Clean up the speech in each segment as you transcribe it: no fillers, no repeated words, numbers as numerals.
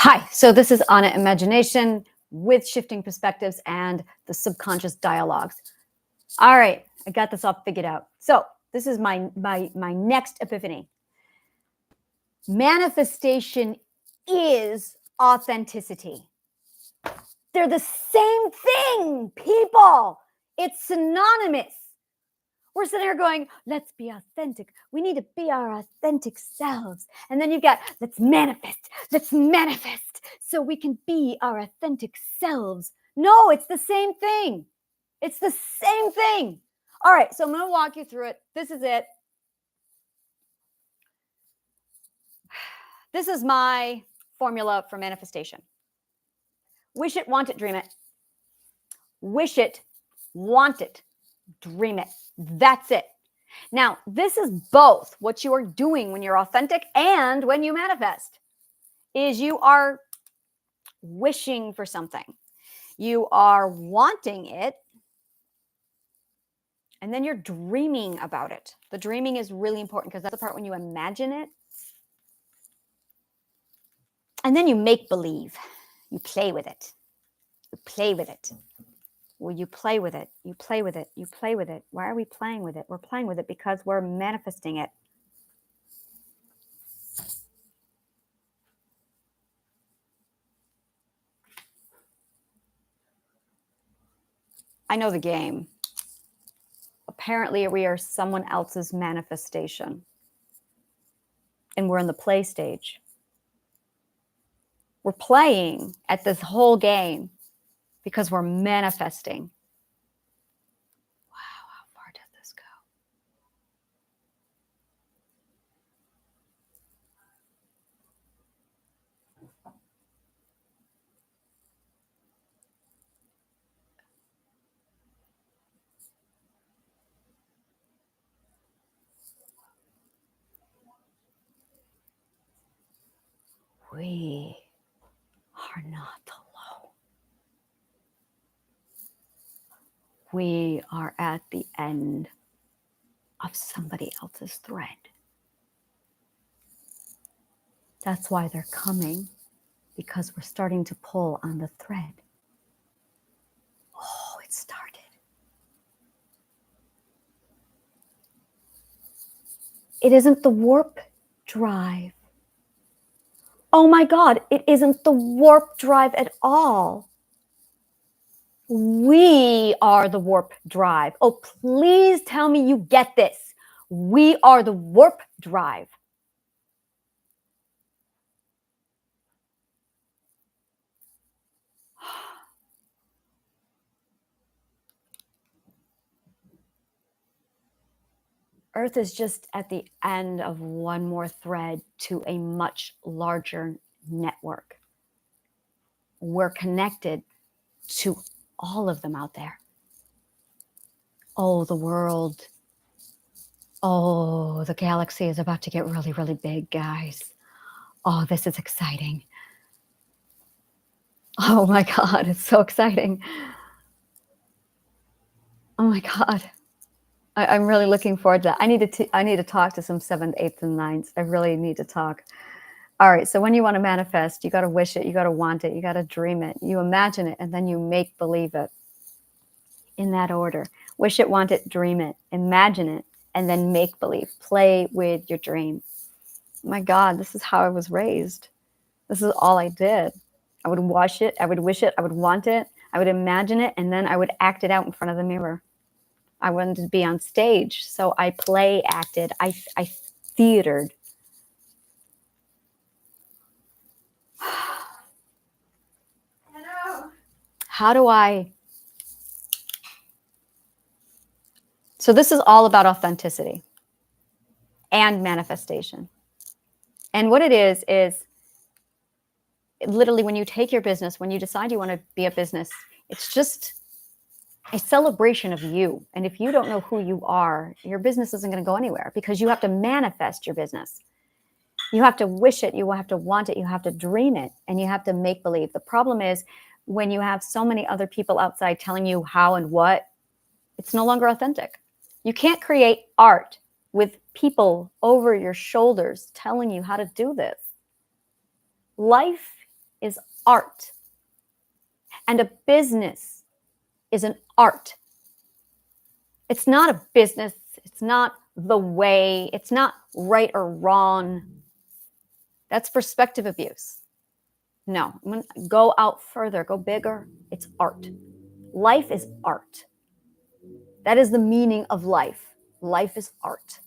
Hi, so this is Anna Imagination with shifting perspectives and the subconscious dialogues. All right, I got this all figured out. So this is my next epiphany. Manifestation is authenticity. They're the same thing, people. It's synonymous. We're sitting here going, let's be authentic. We need to be our authentic selves. And then you've got, let's manifest so we can be our authentic selves. No, it's the same thing. It's the same thing. All right, so I'm going to walk you through it. This is it. This is my formula for manifestation. Wish it, want it, dream it. Wish it, want it, dream it. That's it. Now, this is both what you are doing when you're authentic and when you manifest, is you are wishing for something. You are wanting it, and then you're dreaming about it. The dreaming is really important because that's the part when you imagine it. And then you make believe. You play with it. You play with it. Well, you play with it. You play with it. You play with it. Why are we playing with it? We're playing with it because we're manifesting it. I know the game. Apparently, we are someone else's manifestation. And we're in the play stage. We're playing at this whole game because we're manifesting. Wow, how far does this go? We are not alone. We are at the end of somebody else's thread. That's why they're coming, because we're starting to pull on the thread. Oh, it started. It isn't the warp drive. Oh my God, it isn't the warp drive at all. We are the warp drive. Oh, please tell me you get this. We are the warp drive. Earth is just at the end of one more thread to a much larger network. We're connected to all of them out there. Oh, the world. Oh, the galaxy is about to get really, really big, guys. Oh, this is exciting. Oh my God, it's so exciting. Oh my God. I'm really looking forward to that. I need to talk to some 7th, 8th, and 9th. I really need to talk. All right, so when you want to manifest, you got to wish it, you got to want it, you got to dream it, you imagine it, and then you make believe it in that order. Wish it, want it, dream it, imagine it, and then make believe. Play with your dream. My God, this is how I was raised. This is all I did. I would wash it, I would wish it, I would want it, I would imagine it, and then I would act it out in front of the mirror. I wanted to be on stage, so I play acted, I theatered. How do I? So this is all about authenticity and manifestation. And what it is literally when you take your business, when you decide you want to be a business, it's just a celebration of you. And if you don't know who you are, your business isn't going to go anywhere because you have to manifest your business. You have to wish it, you have to want it, you have to dream it, and you have to make believe. The problem is when you have so many other people outside telling you how and what, it's no longer authentic. You can't create art with people over your shoulders telling you how to do this. Life is art. And a business is an art. It's not a business. It's not the way. It's not right or wrong. That's perspective abuse. No, I'm going to go out further, go bigger. It's art. Life is art. That is the meaning of life. Life is art.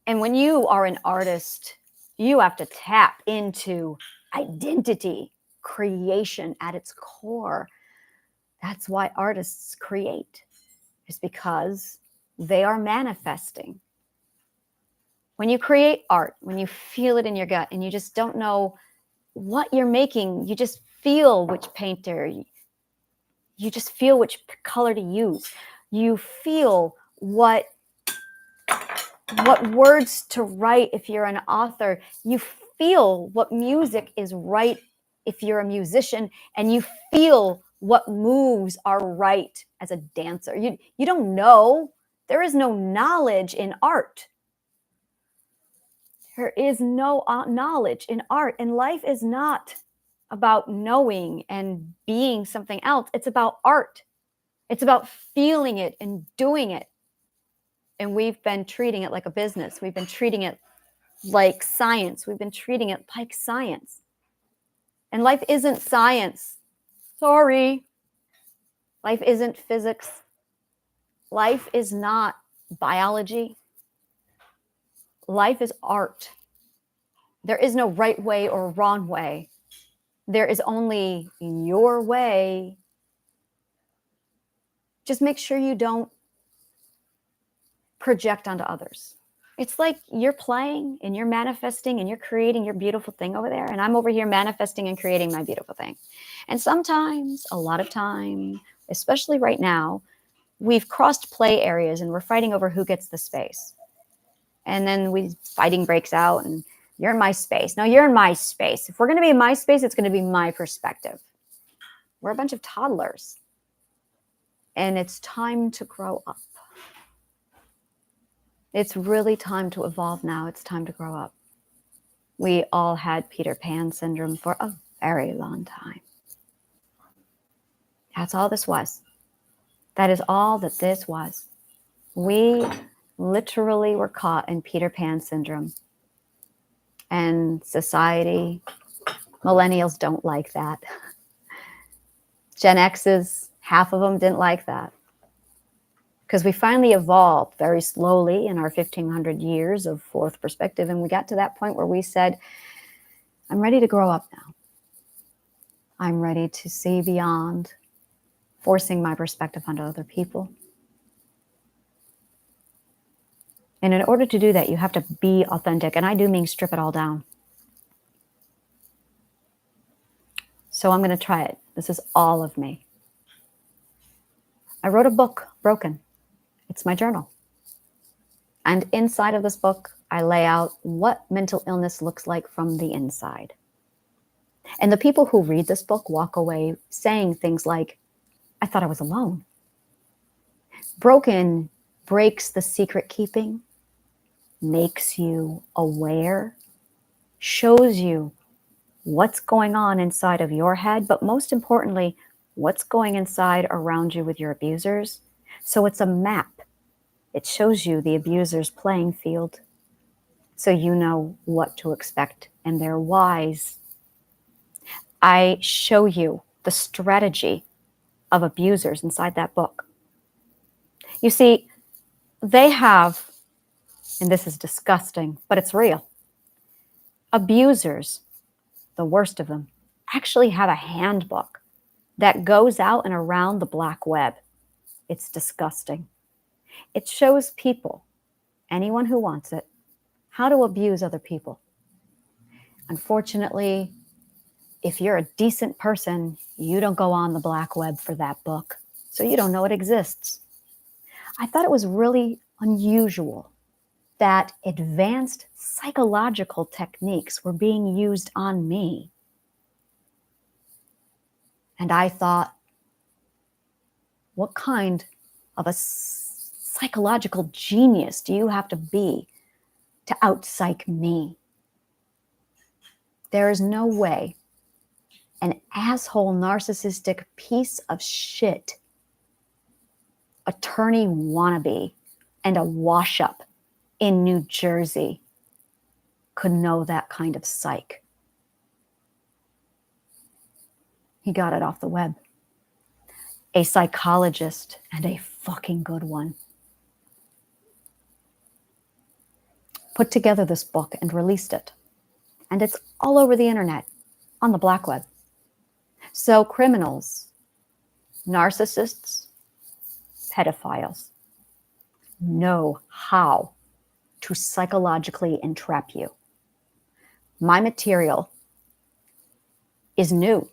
And when you are an artist, you have to tap into identity, creation at its core. That's why artists create, is because they are manifesting. When you create art, when you feel it in your gut and you just don't know what you're making, you just feel which painter, you just feel which color to use. You feel what words to write if you're an author. You feel what music is right if you're a musician, and you feel what moves are right as a dancer. You don't know. There is no knowledge in art. There is no knowledge in art, and life is not about knowing and being something else. It's about art. It's about feeling it and doing it. And we've been treating it like a business. We've been treating it like science. We've been treating it like science. And life isn't science. Sorry. Life isn't physics. Life is not biology. Life is art. There is no right way or wrong way. There is only your way. Just make sure you don't project onto others. It's like you're playing and you're manifesting and you're creating your beautiful thing over there. And I'm over here manifesting and creating my beautiful thing. And sometimes, a lot of time, especially right now, we've crossed play areas and we're fighting over who gets the space. And then fighting breaks out and you're in my space. No, you're in my space. If we're going to be in my space, it's going to be my perspective. We're a bunch of toddlers. And it's time to grow up. It's really time to evolve now. It's time to grow up. We all had Peter Pan syndrome for a very long time. That's all this was. That is all that this was. We literally were caught in Peter Pan syndrome. And society, millennials don't like that. Gen X's, half of them didn't like that. Because we finally evolved very slowly in our 1,500 years of fourth perspective. And we got to that point where we said, I'm ready to grow up now. I'm ready to see beyond forcing my perspective onto other people. And in order to do that, you have to be authentic. And I do mean strip it all down. So I'm going to try it. This is all of me. I wrote a book, Broken. It's my journal. And inside of this book, I lay out what mental illness looks like from the inside. And the people who read this book walk away saying things like, I thought I was alone. Broken breaks the secret keeping, makes you aware, shows you what's going on inside of your head, but most importantly, what's going inside around you with your abusers. So it's a map. It shows you the abuser's playing field so you know what to expect, and they're wise. I show you the strategy of abusers inside that book. You see, they have, and this is disgusting, but it's real. Abusers, the worst of them, actually have a handbook that goes out and around the black web. It's disgusting. It shows people, anyone who wants it, how to abuse other people. Unfortunately, if you're a decent person, you don't go on the black web for that book, so you don't know it exists. I thought it was really unusual that advanced psychological techniques were being used on me. And I thought, what kind of a psychological genius do you have to be to out-psych me? There is no way an asshole, narcissistic piece of shit, attorney wannabe, and a wash up in New Jersey could know that kind of psych. He got it off the web. A psychologist, and a fucking good one, put together this book and released it. And it's all over the internet, on the black web. So criminals, narcissists, pedophiles know how to psychologically entrap you. My material is new.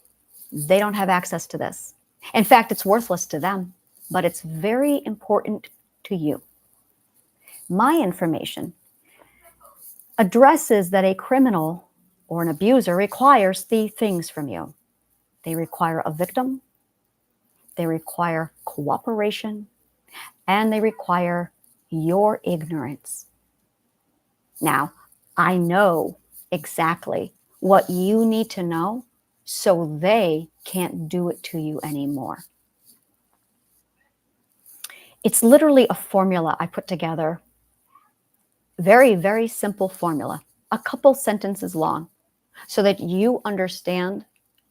They don't have access to this. In fact, it's worthless to them, but it's very important to you. My information addresses that a criminal or an abuser requires three things from you. They require a victim, they require cooperation, and they require your ignorance. Now, I know exactly what you need to know so they can't do it to you anymore. It's literally a formula I put together. Very, very simple formula, a couple sentences long, so that you understand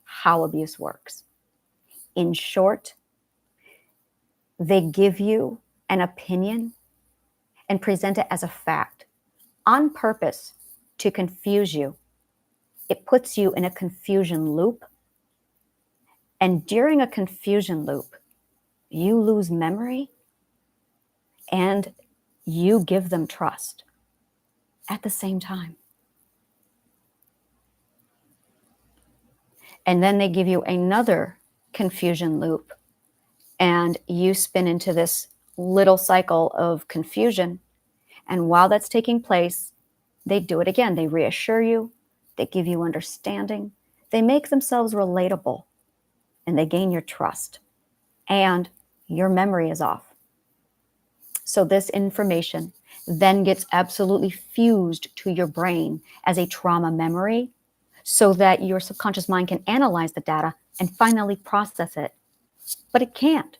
how abuse works. In short, they give you an opinion and present it as a fact on purpose to confuse you. It puts you in a confusion loop. And during a confusion loop, you lose memory and you give them trust at the same time. And then they give you another confusion loop and you spin into this little cycle of confusion. And while that's taking place, they do it again. They reassure you, they give you understanding, they make themselves relatable, and they gain your trust. And your memory is off. So this information then gets absolutely fused to your brain as a trauma memory so that your subconscious mind can analyze the data and finally process it. But it can't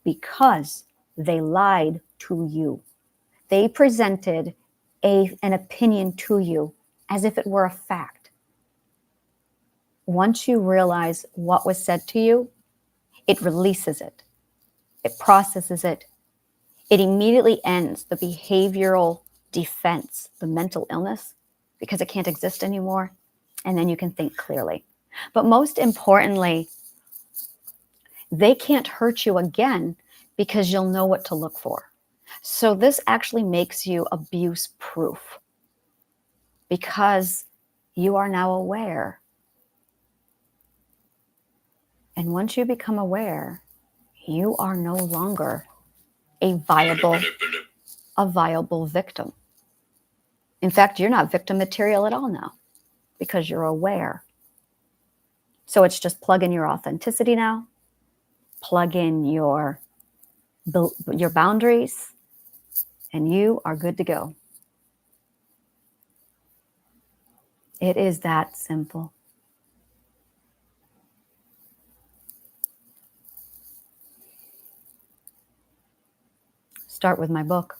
because they lied to you. They presented an opinion to you as if it were a fact. Once you realize what was said to you, it releases it. It processes it. It immediately ends the behavioral defense, the mental illness, because it can't exist anymore. And then you can think clearly. But most importantly, they can't hurt you again because you'll know what to look for. So this actually makes you abuse proof because you are now aware. And once you become aware, you are no longer a viable victim. In fact, you're not victim material at all now because you're aware. So it's just plug in your authenticity now, plug in your boundaries, and you are good to go. It is that simple. Start with my book.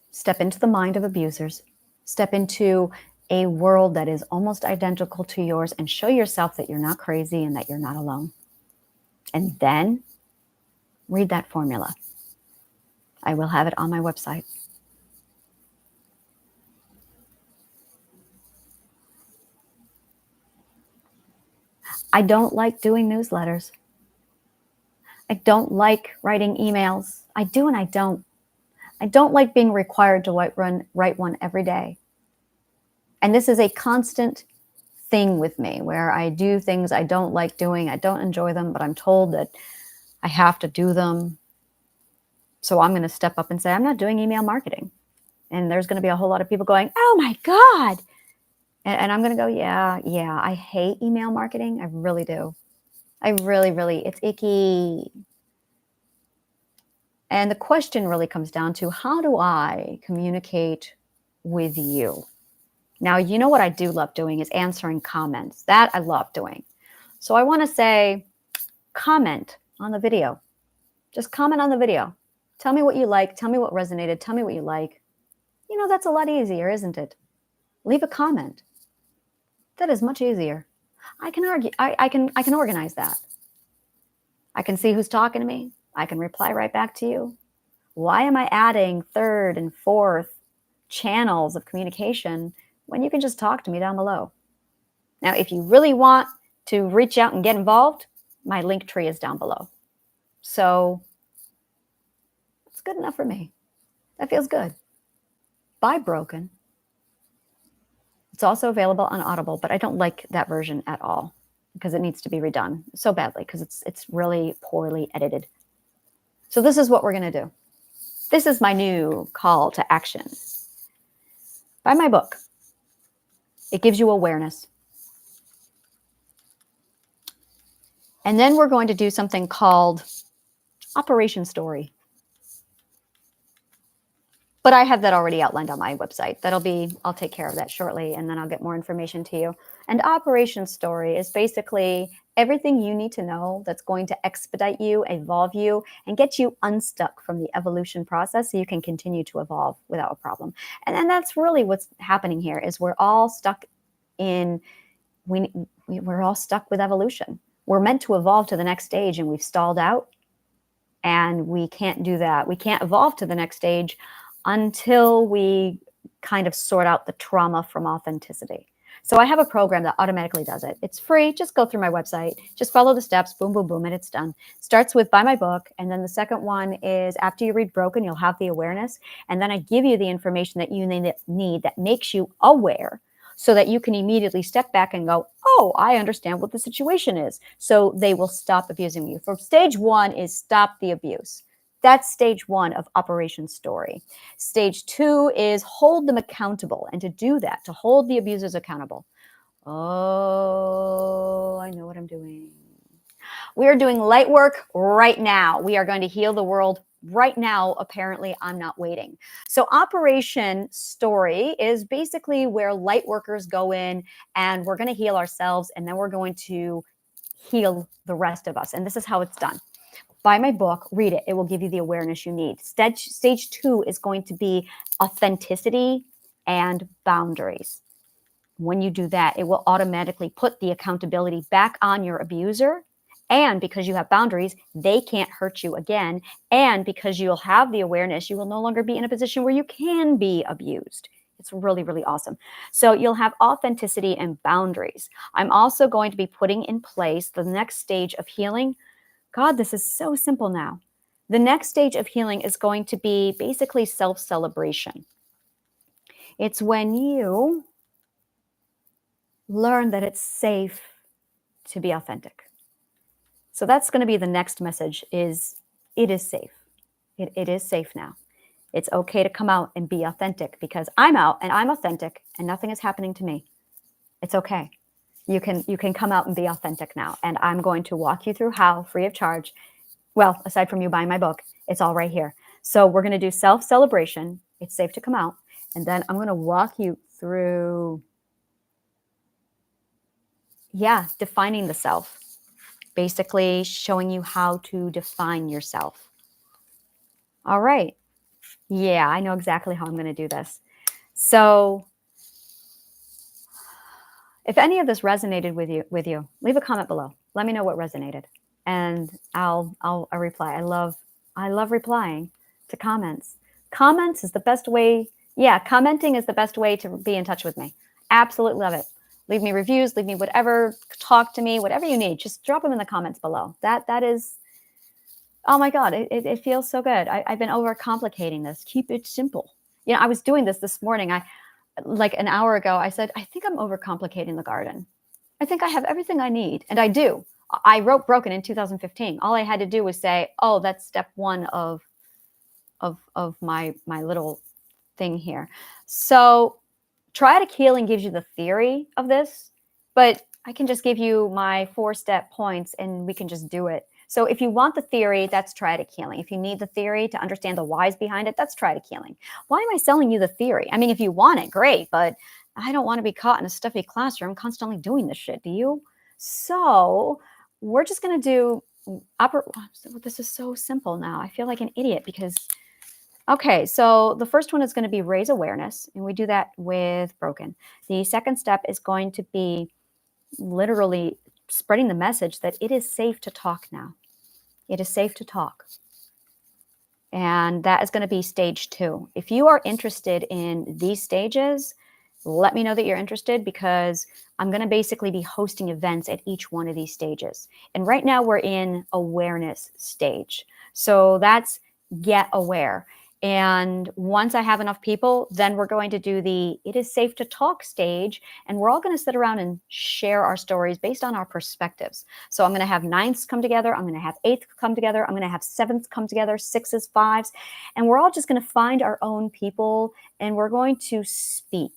Step into the mind of abusers. Step into a world that is almost identical to yours and show yourself that you're not crazy and that you're not alone. And then read that formula. I will have it on my website. I don't like doing newsletters. I don't like writing emails. I do and I don't. I don't like being required to write one every day. And this is a constant thing with me where I do things I don't like doing. I don't enjoy them, but I'm told that I have to do them. So I'm going to step up and say, I'm not doing email marketing. And there's going to be a whole lot of people going, oh my God. And I'm going to go, yeah, I hate email marketing. I really do. I really, it's icky. And the question really comes down to, how do I communicate with you? Now, you know what I do love doing is answering comments. That I love doing. So I want to say, comment on the video. Just comment on the video. Tell me what you like. Tell me what resonated. Tell me what you like. You know, that's a lot easier, isn't it? Leave a comment. That is much easier. I can argue. I can organize that. I can see who's talking to me. I can reply right back to you. Why am I adding third and fourth channels of communication when you can just talk to me down below? Now, if you really want to reach out and get involved, my link tree is down below. So it's good enough for me. That feels good. Buy Broken. It's also available on Audible, but I don't like that version at all because it needs to be redone so badly because it's really poorly edited. So this is what we're going to do. This is my new call to action. Buy my book. It gives you awareness. And then we're going to do something called Operation Story. But I have that already outlined on my website. I'll take care of that shortly, and then I'll get more information to you. And Operation Story is basically everything you need to know that's going to expedite you, evolve you, and get you unstuck from the evolution process so you can continue to evolve without a problem. And then that's really what's happening here is we're all stuck we're all stuck with evolution. We're meant to evolve to the next stage, and we've stalled out, and we can't do that. We can't evolve to the next stage until we kind of sort out the trauma from authenticity. So I have a program that automatically does it. It's free. Just go through my website. Just follow the steps. Boom, boom, boom, and it's done. Starts with buy my book. And then the second one is after you read Broken, you'll have the awareness. And then I give you the information that you need that makes you aware so that you can immediately step back and go, oh, I understand what the situation is. So they will stop abusing you. For stage one is stop the abuse. That's stage one of Operation Story. Stage two is hold them accountable. And to do that, to hold the abusers accountable. Oh, I know what I'm doing. We are doing light work right now. We are going to heal the world right now. Apparently, I'm not waiting. So Operation Story is basically where light workers go in and we're going to heal ourselves and then we're going to heal the rest of us. And this is how it's done. Buy my book, read it. It will give you the awareness you need. Stage two is going to be authenticity and boundaries. When you do that, it will automatically put the accountability back on your abuser. And because you have boundaries, they can't hurt you again. And because you'll have the awareness, you will no longer be in a position where you can be abused. It's really, really awesome. So you'll have authenticity and boundaries. I'm also going to be putting in place the next stage of healing. God, this is so simple now. The next stage of healing is going to be basically self-celebration. It's when you learn that it's safe to be authentic. So that's going to be the next message is it is safe. It is safe now. It's okay to come out and be authentic because I'm out and I'm authentic and nothing is happening to me. It's okay. You can come out and be authentic now. And I'm going to walk you through how, free of charge. Well, aside from you buying my book, it's all right here. So we're going to do self-celebration. It's safe to come out. And then I'm going to walk you through, defining the self. Basically showing you how to define yourself. All right. Yeah, I know exactly how I'm going to do this. So if any of this resonated with you, leave a comment below. Let me know what resonated, and I'll reply. I love replying to comments. Comments is the best way. Yeah, commenting is the best way to be in touch with me. Absolutely love it. Leave me reviews. Leave me whatever. Talk to me. Whatever you need. Just drop them in the comments below. That is. Oh my God, it feels so good. I've been overcomplicating this. Keep it simple. You know, I was doing this morning. Like an hour ago, I said, I think I'm overcomplicating the garden. I think I have everything I need. And I do. I wrote Broken in 2015. All I had to do was say, oh, that's step one of my little thing here. So Triadic Healing gives you the theory of this, but I can just give you my 4-step points and we can just do it. So if you want the theory, that's Triadic Healing. If you need the theory to understand the whys behind it, that's Triadic Healing. Why am I selling you the theory? I mean, if you want it, great, but I don't want to be caught in a stuffy classroom constantly doing this shit. Do you? So we're just going to do this is so simple now. I feel like an idiot because, okay, so the first one is going to be raise awareness, and we do that with broken. The second step is going to be literally spreading the message that it is safe to talk now. It is safe to talk. And that is going to be stage 2. If you are interested in these stages, let me know that you're interested, because I'm going to basically be hosting events at each one of these stages. And right now we're in awareness stage. So that's get aware. And once I have enough people, then we're going to do the it is safe to talk stage. And we're all going to sit around and share our stories based on our perspectives. So I'm going to have 9ths come together. I'm going to have 8ths come together. I'm going to have 7ths come together, 6s, 5s. And we're all just going to find our own people, and we're going to speak.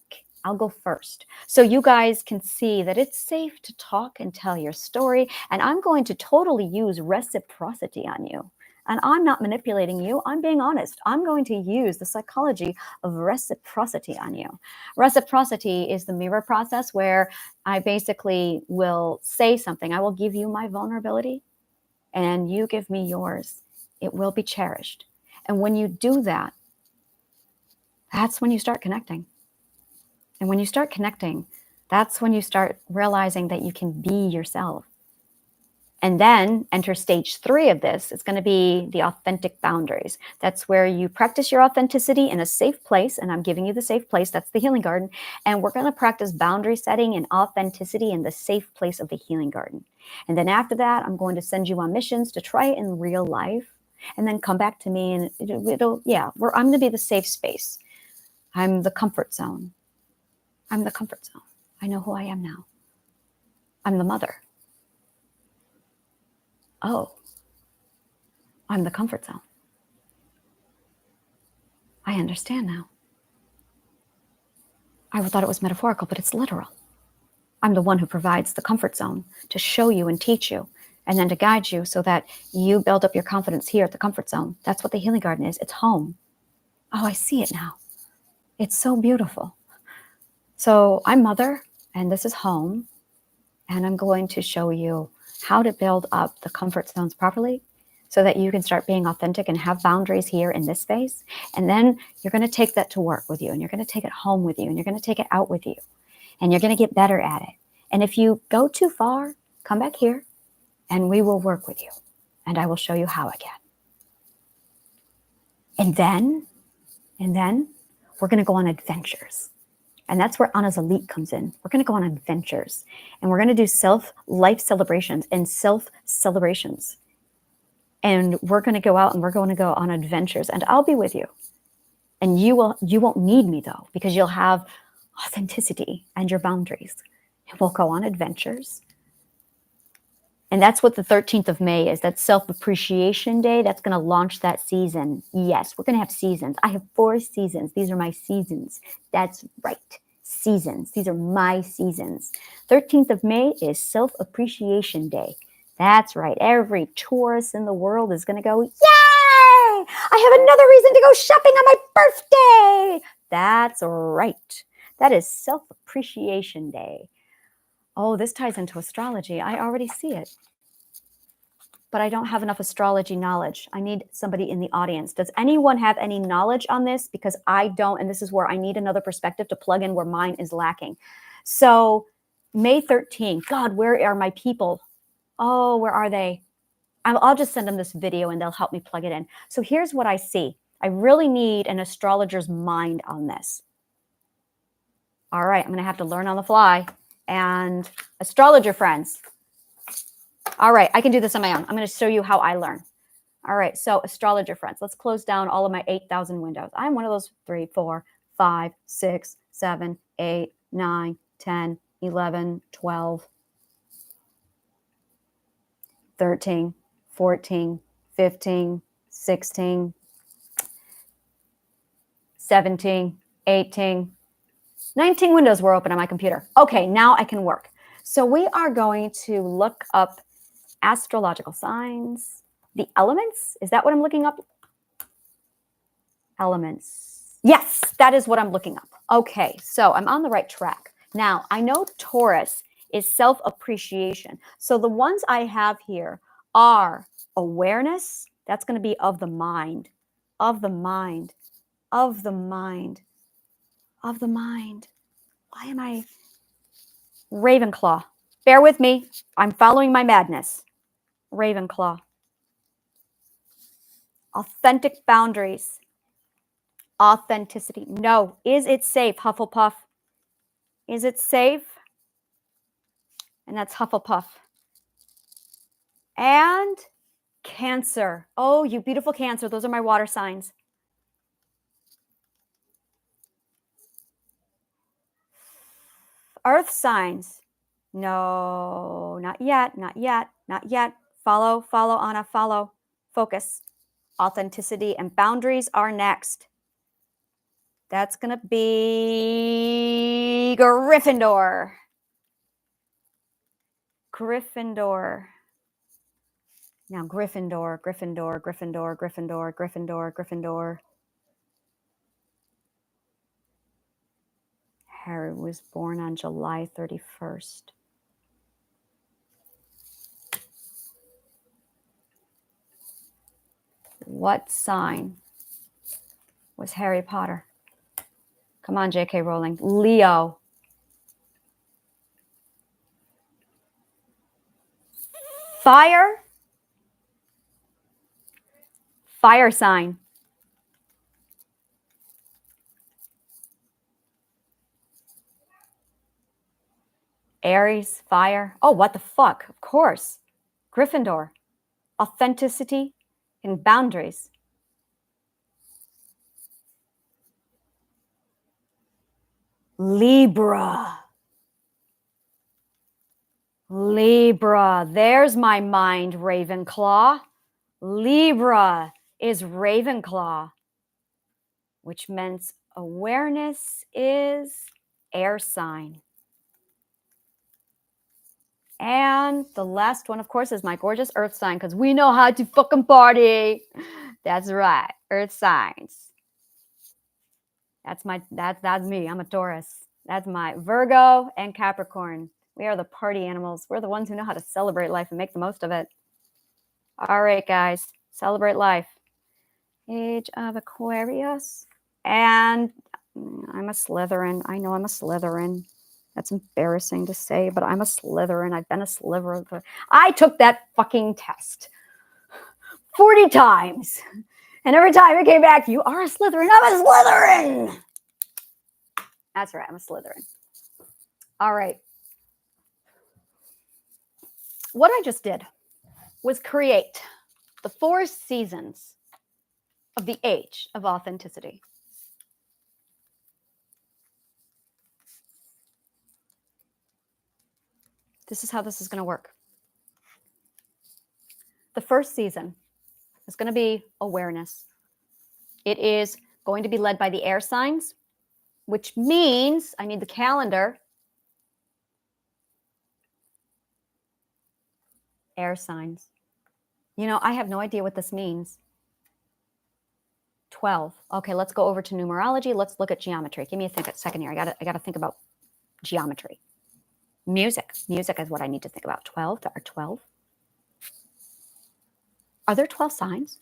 I'll go first, so you guys can see that it's safe to talk and tell your story. And I'm going to totally use reciprocity on you. And I'm not manipulating you. I'm being honest. I'm going to use the psychology of reciprocity on you. Reciprocity is the mirror process where I basically will say something. I will give you my vulnerability and you give me yours. It will be cherished. And when you do that, that's when you start connecting. And when you start connecting, that's when you start realizing that you can be yourself. And then enter stage 3 of this. It's going to be the authentic boundaries. That's where you practice your authenticity in a safe place. And I'm giving you the safe place. That's the healing garden. And we're going to practice boundary setting and authenticity in the safe place of the healing garden. And then after that, I'm going to send you on missions to try it in real life. And then come back to me, and I'm going to be the safe space. I'm the comfort zone. I'm the comfort zone. I know who I am now. I'm the mother. Oh, I'm the comfort zone. I understand now. I thought it was metaphorical, but it's literal. I'm the one who provides the comfort zone to show you and teach you, and then to guide you so that you build up your confidence here at the comfort zone. That's what the healing garden is. It's home. Oh, I see it now. It's so beautiful. So I'm mother, and this is home, and I'm going to show you how to build up the comfort zones properly so that you can start being authentic and have boundaries here in this space. And then you're going to take that to work with you, and you're going to take it home with you, and you're going to take it out with you, and you're going to get better at it. And if you go too far, come back here and we will work with you, and I will show you how again. And then we're going to go on adventures. And that's where Anna's Elite comes in. We're going to go on adventures, and we're going to do self-life celebrations and self-celebrations. And we're going to go out and we're going to go on adventures, and I'll be with you. And you won't need me though, because you'll have authenticity and your boundaries. And we'll go on adventures. And that's what the 13th of May is. That's Self-Appreciation Day. That's going to launch that season. Yes, we're going to have seasons. I have 4 seasons. These are my seasons. That's right. Seasons. These are my seasons. 13th of May is Self-Appreciation Day. That's right. Every tourist in the world is going to go, yay! I have another reason to go shopping on my birthday. That's right. That is Self-Appreciation Day. Oh, this ties into astrology. I already see it. But I don't have enough astrology knowledge. I need somebody in the audience. Does anyone have any knowledge on this? Because I don't, and this is where I need another perspective to plug in where mine is lacking. So May 13th, God, where are my people? Oh, where are they? I'll just send them this video and they'll help me plug it in. So here's what I see. I really need an astrologer's mind on this. All right, I'm going to have to learn on the fly. And astrologer friends. All right, I can do this on my own. I'm going to show you how I learn. All right, so astrologer friends, let's close down all of my 8,000 windows. I'm one of those 3, 4, 5, 6, 7, 8, 9, 10, 11, 12, 13, 14, 15, 16, 17, 18, 19 windows were open on my computer. Okay, now I can work. So we are going to look up astrological signs. The elements, is that what I'm looking up? Elements. Yes, that is what I'm looking up. Okay, so I'm on the right track. Now, I know Taurus is self-appreciation. So the ones I have here are awareness. That's going to be of the mind, of the mind, of the mind, of the mind. Why am I? Ravenclaw. Bear with me. I'm following my madness. Ravenclaw. Authentic boundaries. Authenticity. No. Is it safe, Hufflepuff? Is it safe? And that's Hufflepuff. And Cancer. Oh, you beautiful Cancer. Those are my water signs. Earth signs. No, not yet, not yet, not yet. Follow, follow, Anna, follow. Focus. Authenticity and boundaries are next. That's going to be Gryffindor. Gryffindor. Now, Gryffindor, Gryffindor, Gryffindor, Gryffindor, Gryffindor, Gryffindor. Harry was born on July 31st. What sign was Harry Potter? Come on, J.K. Rowling. Leo. Fire. Fire sign. Aries, fire. Oh, what the fuck? Of course. Gryffindor. Authenticity and boundaries. Libra. Libra. There's my mind, Ravenclaw. Libra is Ravenclaw, which means awareness is air sign. And the last one, of course, is my gorgeous earth sign, because we know how to fucking party. That's right. Earth signs. That's me. I'm a Taurus. That's my Virgo and Capricorn. We are the party animals. We're the ones who know how to celebrate life and make the most of it. All right, guys. Celebrate life. Age of Aquarius. And I'm a Slytherin. I know I'm a Slytherin. That's embarrassing to say, but I'm a Slytherin. I've been a Slytherin. I took that fucking test 40 times. And every time it came back, you are a Slytherin. I'm a Slytherin. That's right. I'm a Slytherin. All right. What I just did was create the 4 seasons of the age of authenticity. This is how this is going to work. The first season is going to be awareness. It is going to be led by the air signs, which means I need the calendar. Air signs. You know, I have no idea what this means. 12. Okay, let's go over to numerology. Let's look at geometry. Give me a second here. I gotta think about geometry. Music. Music is what I need to think about. 12. There are 12. Are there 12 signs?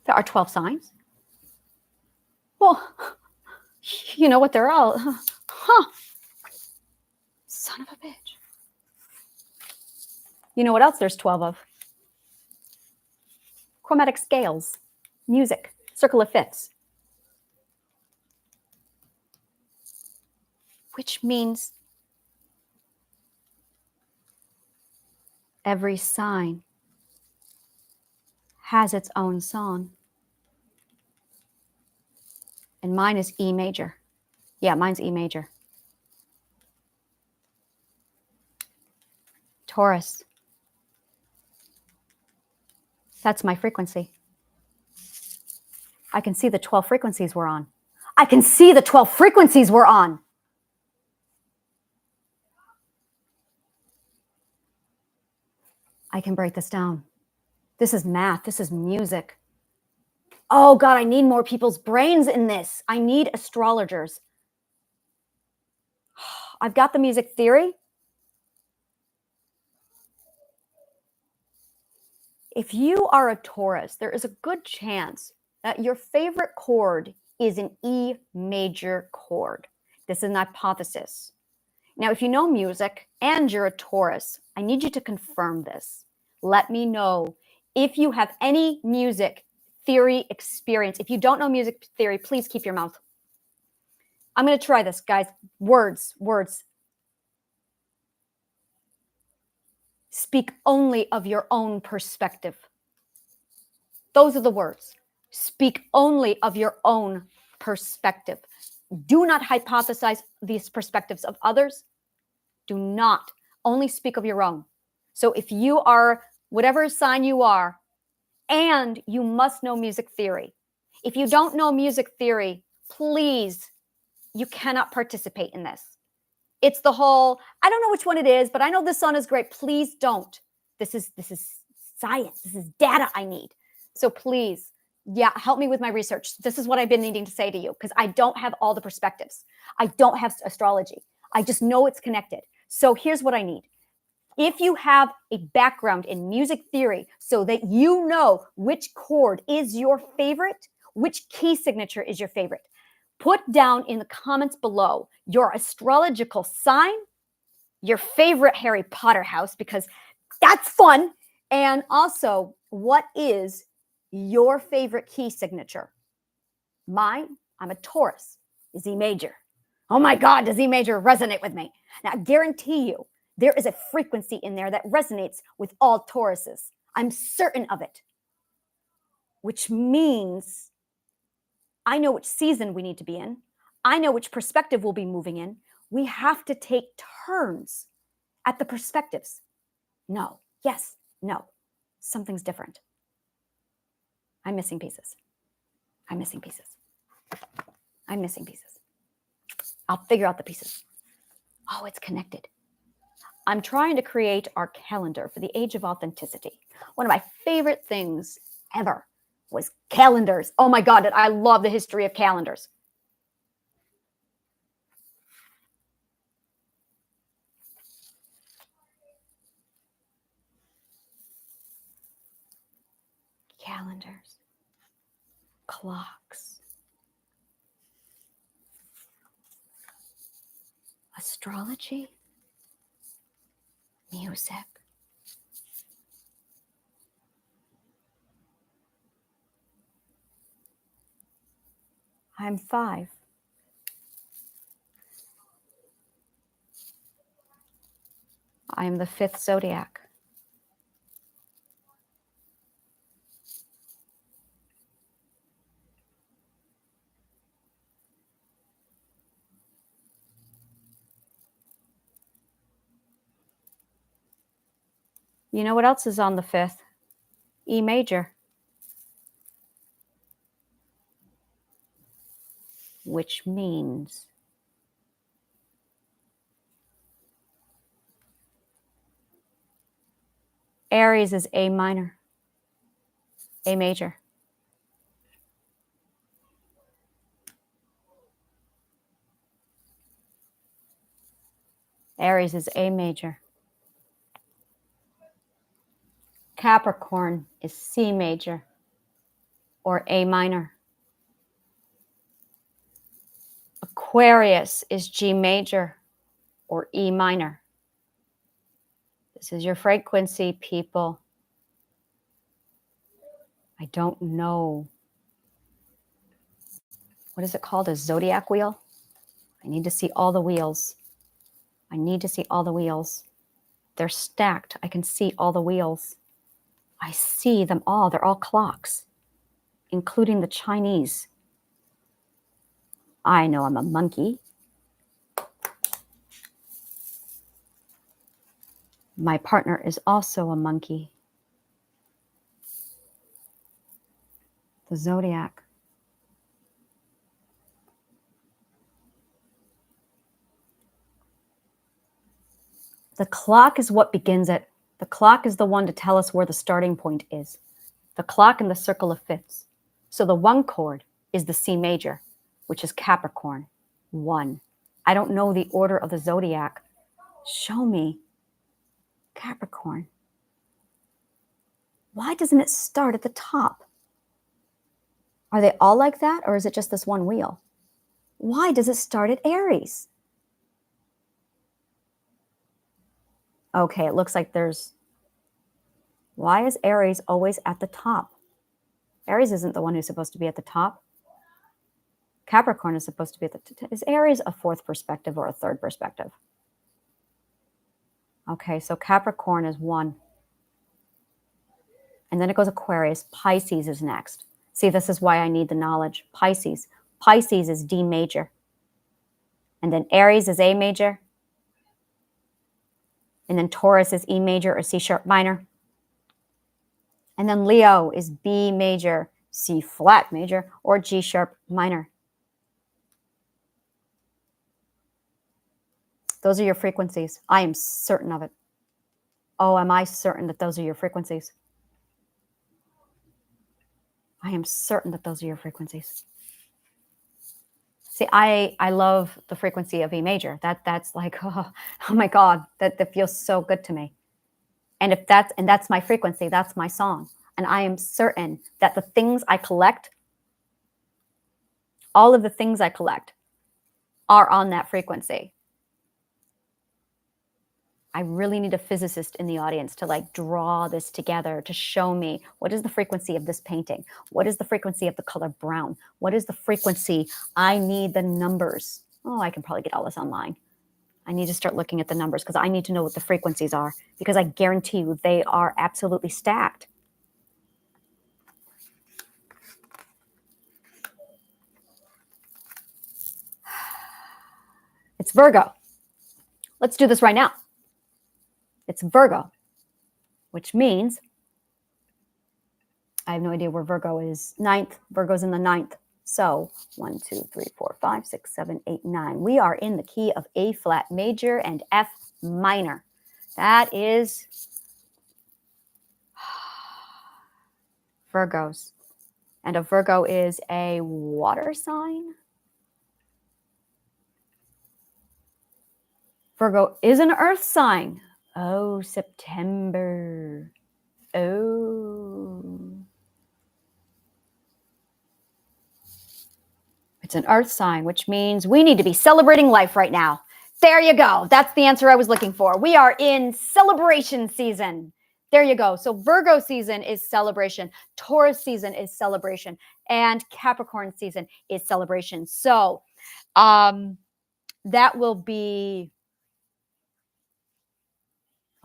There are 12 signs. Well, you know what? They're all, huh? Son of a bitch. You know what else there's 12 of? Chromatic scales, music, circle of fifths. Which means every sign has its own song. And mine is E major. Yeah, mine's E major. Taurus. That's my frequency. I can see the 12 frequencies we're on. I can see the 12 frequencies we're on. I can break this down. This is math. This is music. Oh God, I need more people's brains in this. I need astrologers. I've got the music theory. If you are a Taurus, there is a good chance that your favorite chord is an E major chord. This is an hypothesis. Now, if you know music and you're a Taurus, I need you to confirm this. Let me know if you have any music theory experience. If you don't know music theory, please keep your mouth. I'm going to try this, guys. Words. Speak only of your own perspective. Those are the words. Speak only of your own perspective. Do not hypothesize these perspectives of others. Do not. Only speak of your own. So if you are whatever sign you are, and you must know music theory. If you don't know music theory, please, you cannot participate in this. It's the whole, I don't know which one it is, but I know this song is great. Please don't. This is science. This is data I need. So please, help me with my research. This is what I've been needing to say to you because I don't have all the perspectives. I don't have astrology. I just know it's connected. So here's what I need. If you have a background in music theory so that you know which chord is your favorite, which key signature is your favorite, put down in the comments below your astrological sign, your favorite Harry Potter house, because that's fun, and also what is your favorite key signature. Mine, I'm a Taurus, is E major. Oh my God, does E major resonate with me? Now, I guarantee you, there is a frequency in there that resonates with all Tauruses. I'm certain of it, which means I know which season we need to be in. I know which perspective we'll be moving in. We have to take turns at the perspectives. No, yes, no. Something's different. I'm missing pieces. I'm missing pieces. I'm missing pieces. I'll figure out the pieces. Oh, it's connected. I'm trying to create our calendar for the age of authenticity. One of my favorite things ever was calendars. Oh my God, I love the history of calendars. Calendars, clocks, astrology, music. I'm 5. I am the 5th zodiac. You know what else is on the 5th? E major, which means Aries is A minor, A major. Aries is A major. Capricorn is C major or A minor. Aquarius is G major or E minor. This is your frequency, people. I don't know. What is it called? A zodiac wheel? I need to see all the wheels. I need to see all the wheels. They're stacked. I can see all the wheels. I see them all. They're all clocks, including the Chinese. I know I'm a monkey. My partner is also a monkey. The zodiac. The clock is what begins it. The clock is the one to tell us where the starting point is. The clock in the circle of fifths. So the 1 chord is the C major, which is Capricorn, 1. I don't know the order of the zodiac. Show me Capricorn. Why doesn't it start at the top? Are they all like that, or is it just this one wheel? Why does it start at Aries? Okay, it looks like why is Aries always at the top? Aries isn't the one who's supposed to be at the top. Capricorn is supposed to be at the top. Is Aries a 4th perspective or a 3rd perspective? Okay, so Capricorn is 1. And then it goes Aquarius. Pisces is next. See, this is why I need the knowledge. Pisces. Pisces is D major. And then Aries is A major. And then Taurus is E major or C sharp minor. And then Leo is B major, C flat major, or G sharp minor. Those are your frequencies. I am certain of it. Oh, am I certain that those are your frequencies? I am certain that those are your frequencies. See, I love the frequency of E major. That's like, oh my God, that feels so good to me. And that's my frequency, that's my song. And I am certain that the things I collect, all of the things I collect are on that frequency. I really need a physicist in the audience to like draw this together, to show me what is the frequency of this painting? What is the frequency of the color brown? What is the frequency? I need the numbers. Oh, I can probably get all this online. I need to start looking at the numbers because I need to know what the frequencies are, because I guarantee you they are absolutely stacked. It's Virgo. Let's do this right now. It's Virgo, which means I have no idea where Virgo is. 9th. Virgo's in the 9th. So 1, 2, 3, 4, 5, 6, 7, 8, 9. We are in the key of A flat major and F minor. That is Virgos. And a Virgo is a water sign. Virgo is an earth sign. Oh, September. Oh. It's an earth sign, which means we need to be celebrating life right now. There you go. That's the answer I was looking for. We are in celebration season. There you go. So Virgo season is celebration. Taurus season is celebration. And Capricorn season is celebration. So that will be...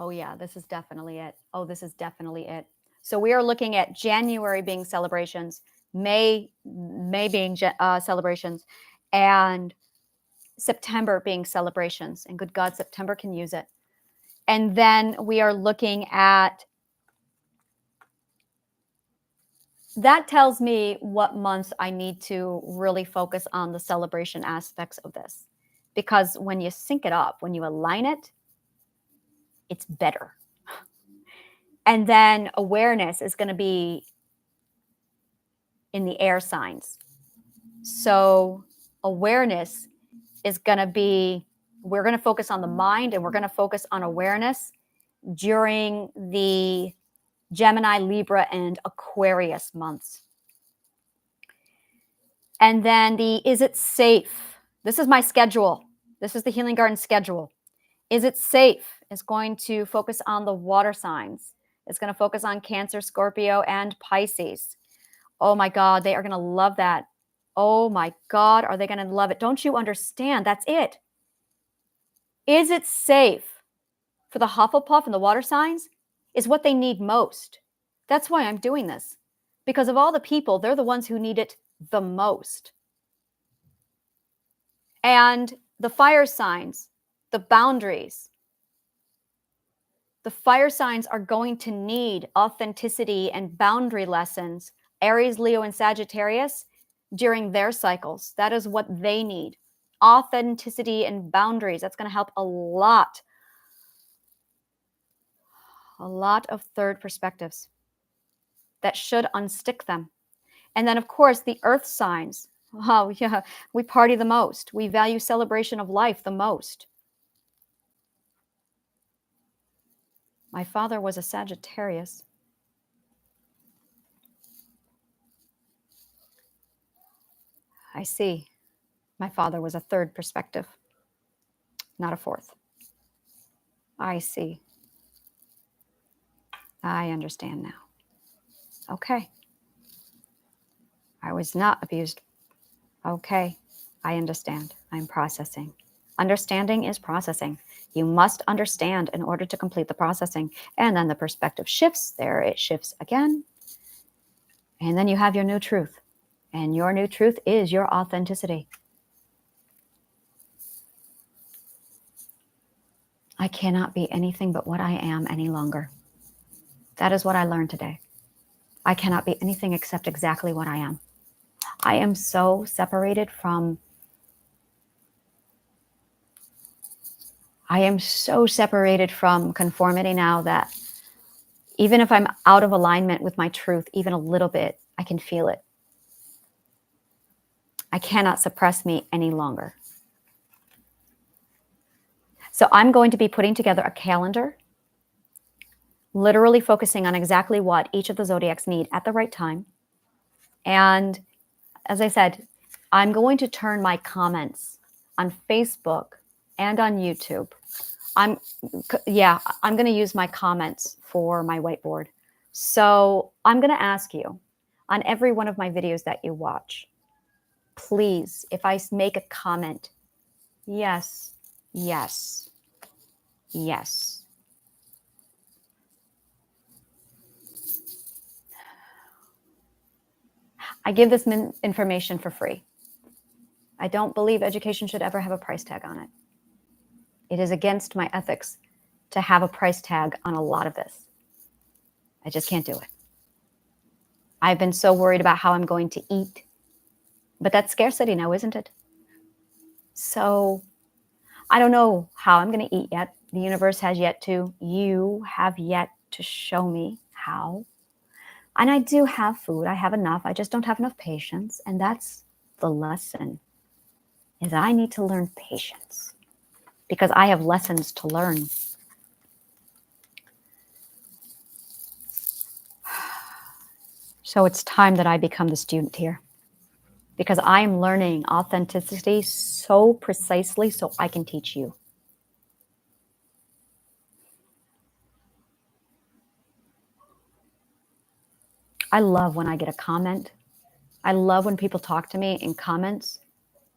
Oh, yeah, this is definitely it. Oh, this is definitely it. So we are looking at January being celebrations, May being celebrations, and September being celebrations. And good God, September can use it. And then we are looking at... That tells me what month I need to really focus on the celebration aspects of this. Because when you sync it up, when you align it, it's better. And then awareness is going to be in the air signs. So awareness is going to be, we're going to focus on the mind and we're going to focus on awareness during the Gemini, Libra, and Aquarius months. And then is it safe? This is my schedule. This is the Healing Garden schedule. Is it safe? Is going to focus on the water signs. It's going to focus on Cancer, Scorpio, and Pisces. Oh my God, they are going to love that. Oh my God, are they going to love it? Don't you understand? That's it. Is it safe for the Hufflepuff and the water signs? Is what they need most. That's why I'm doing this. Because of all the people, they're the ones who need it the most. And the fire signs, the boundaries. The fire signs are going to need authenticity and boundary lessons, Aries, Leo, and Sagittarius, during their cycles. That is what they need. Authenticity and boundaries. That's going to help a lot. a lot of third perspectives that should unstick them. And then, of course, the earth signs. Oh, yeah, we party the most. We value celebration of life the most. My father was a Sagittarius. I see. My father was a third perspective, not a fourth. I see. I understand now. Okay. I was not abused. Okay. I understand. I'm processing. Understanding is processing. You must understand in order to complete the processing. And then the perspective shifts. There it shifts again. And then you have your new truth. And your new truth is your authenticity. I cannot be anything but what I am any longer. That is what I learned today. I cannot be anything except exactly what I am. I am so separated from conformity now that even if I'm out of alignment with my truth, even a little bit, I can feel it. I cannot suppress me any longer. So I'm going to be putting together a calendar, literally focusing on exactly what each of the zodiacs need at the right time. And as I said, I'm going to turn my comments on Facebook and on YouTube. I'm going to use my comments for my whiteboard. So I'm going to ask you on every one of my videos that you watch, please, if I make a comment, yes, yes, yes. I give this information for free. I don't believe education should ever have a price tag on it. It is against my ethics to have a price tag on a lot of this. I just can't do it. I've been so worried about how I'm going to eat. But that's scarcity now, isn't it? So I don't know how I'm going to eat yet. The universe has yet to. You have yet to show me how. And I do have food. I have enough. I just don't have enough patience. And that's the lesson, is I need to learn patience because I have lessons to learn. So it's time that I become the student here because I am learning authenticity so precisely so I can teach you. I love when I get a comment. I love when people talk to me in comments.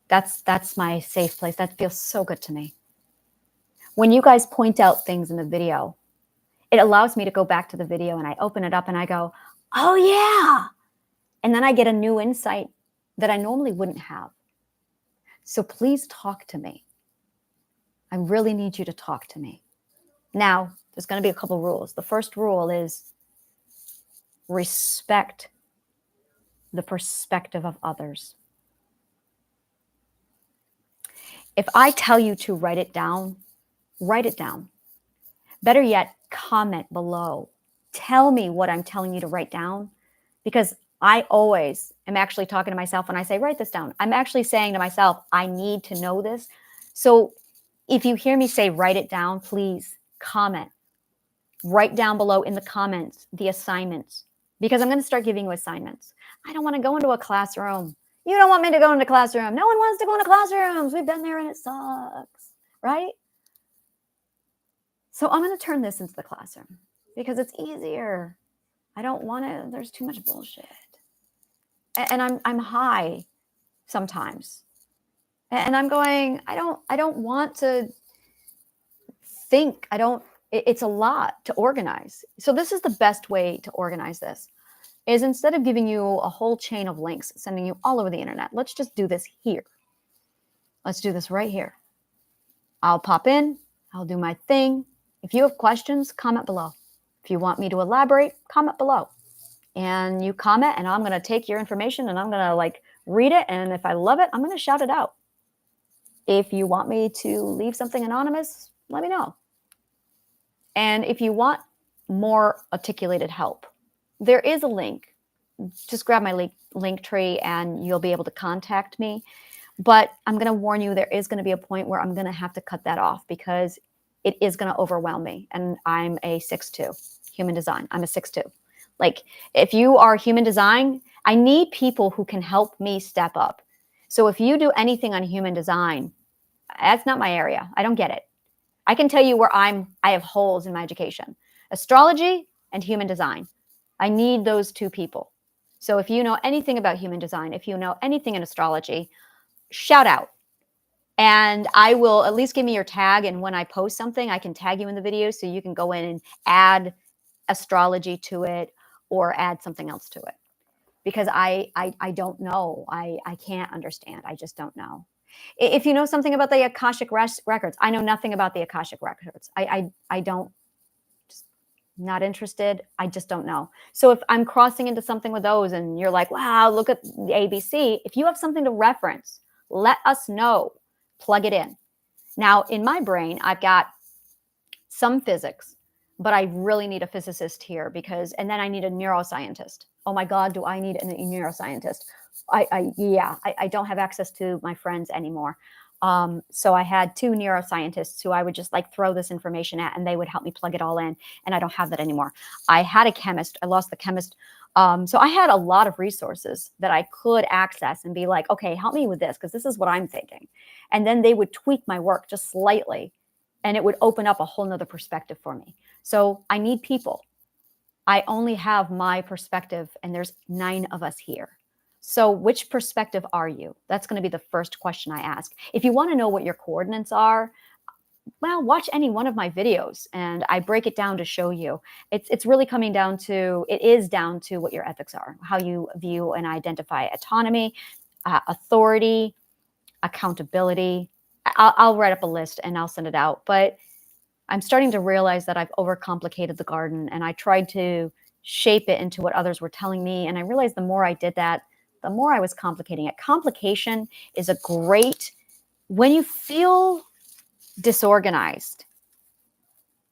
That's my safe place. That feels so good to me. When you guys point out things in the video, it allows me to go back to the video and I open it up and I go, oh yeah. And then I get a new insight that I normally wouldn't have. So please talk to me. I really need you to talk to me. Now, there's going to be a couple rules. The first rule is respect the perspective of others. If I tell you to write it down, write it down. Better yet, comment below. Tell me what I'm telling you to write down, because I always am actually talking to myself when I say, write this down. I'm actually saying to myself, I need to know this. So if you hear me say, write it down, please comment. Write down below in the comments the assignments, because I'm going to start giving you assignments. I don't want to go into a classroom. You don't want me to go into a classroom. No one wants to go into classrooms. We've been there and it sucks, right? So I'm going to turn this into the classroom because it's easier. I don't want to, there's too much bullshit. And I'm high sometimes. And I'm going, I don't want to think. It's a lot to organize. So this is the best way to organize this, is instead of giving you a whole chain of links, sending you all over the internet, let's just do this here. Let's do this right here. I'll pop in, I'll do my thing. If you have questions, comment below. If you want me to elaborate, comment below. And you comment, and I'm going to take your information and I'm going to read it. And if I love it, I'm going to shout it out. If you want me to leave something anonymous, let me know. And if you want more articulated help, there is a link. Just grab my link tree and you'll be able to contact me. But I'm going to warn you, there is going to be a point where I'm going to have to cut that off because it is going to overwhelm me. And I'm a 6'2", human design. I'm a 6'2". Like, if you are human design, I need people who can help me step up. So if you do anything on human design, that's not my area. I don't get it. I can tell you where I have holes in my education. Astrology and human design. I need those two people. So if you know anything about human design, if you know anything in astrology, shout out. And I will at least give me your tag. And when I post something, I can tag you in the video so you can go in and add astrology to it or add something else to it. Because I don't know. I can't understand. I just don't know. If you know something about the Akashic records, I know nothing about the Akashic records. I don't, just not interested. I just don't know. So if I'm crossing into something with those and you're like, wow, look at the ABC. If you have something to reference, let us know. Plug it in. Now, in my brain, I've got some physics, but I really need a physicist here because, and then I need a neuroscientist. Oh my God, do I need a neuroscientist? I don't have access to my friends anymore. So I had 2 neuroscientists who I would just like throw this information at and they would help me plug it all in. And I don't have that anymore. I had a chemist. I lost the chemist. So I had a lot of resources that I could access and be like, okay, help me with this because this is what I'm thinking. And then they would tweak my work just slightly and it would open up a whole nother perspective for me. So I need people. I only have my perspective and there's 9 of us here. So which perspective are you? That's going to be the first question I ask. If you want to know what your coordinates are, well, watch any one of my videos and I break it down to show you. It's really coming down to, it is down to what your ethics are, how you view and identify autonomy, authority, accountability. I'll write up a list and I'll send it out. But I'm starting to realize that I've overcomplicated the garden and I tried to shape it into what others were telling me. And I realized the more I did that, the more I was complicating it. Complication is a great, when you feel disorganized,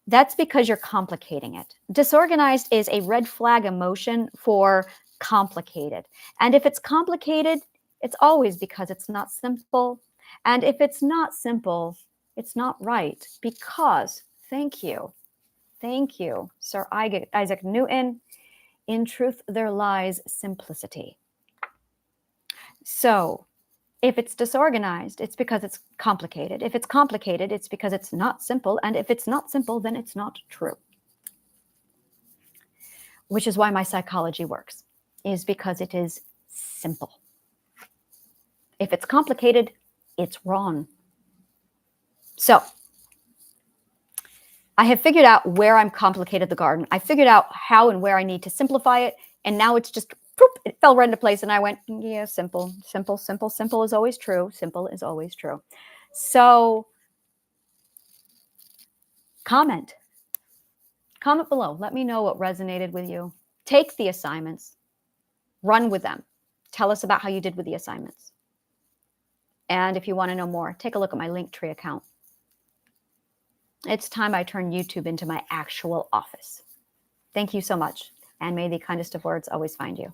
that's because you're complicating it. Disorganized is a red flag emotion for complicated. And if it's complicated, it's always because it's not simple. And if it's not simple, it's not right because, thank you, Sir Isaac Newton, in truth there lies simplicity. So if it's disorganized, it's because it's complicated. If it's complicated, it's because it's not simple. And if it's not simple, then it's not true. Which is why my psychology works, is because it is simple. If it's complicated, it's wrong. So I have figured out where I'm complicated the garden. I figured out how and where I need to simplify it. And now it's just, poof, it fell right into place. And I went, yeah, simple, simple, simple, simple is always true. Simple is always true. So comment below. Let me know what resonated with you. Take the assignments, run with them. Tell us about how you did with the assignments. And if you want to know more, take a look at my Linktree account. It's time I turn YouTube into my actual office. Thank you so much. And may the kindest of words always find you.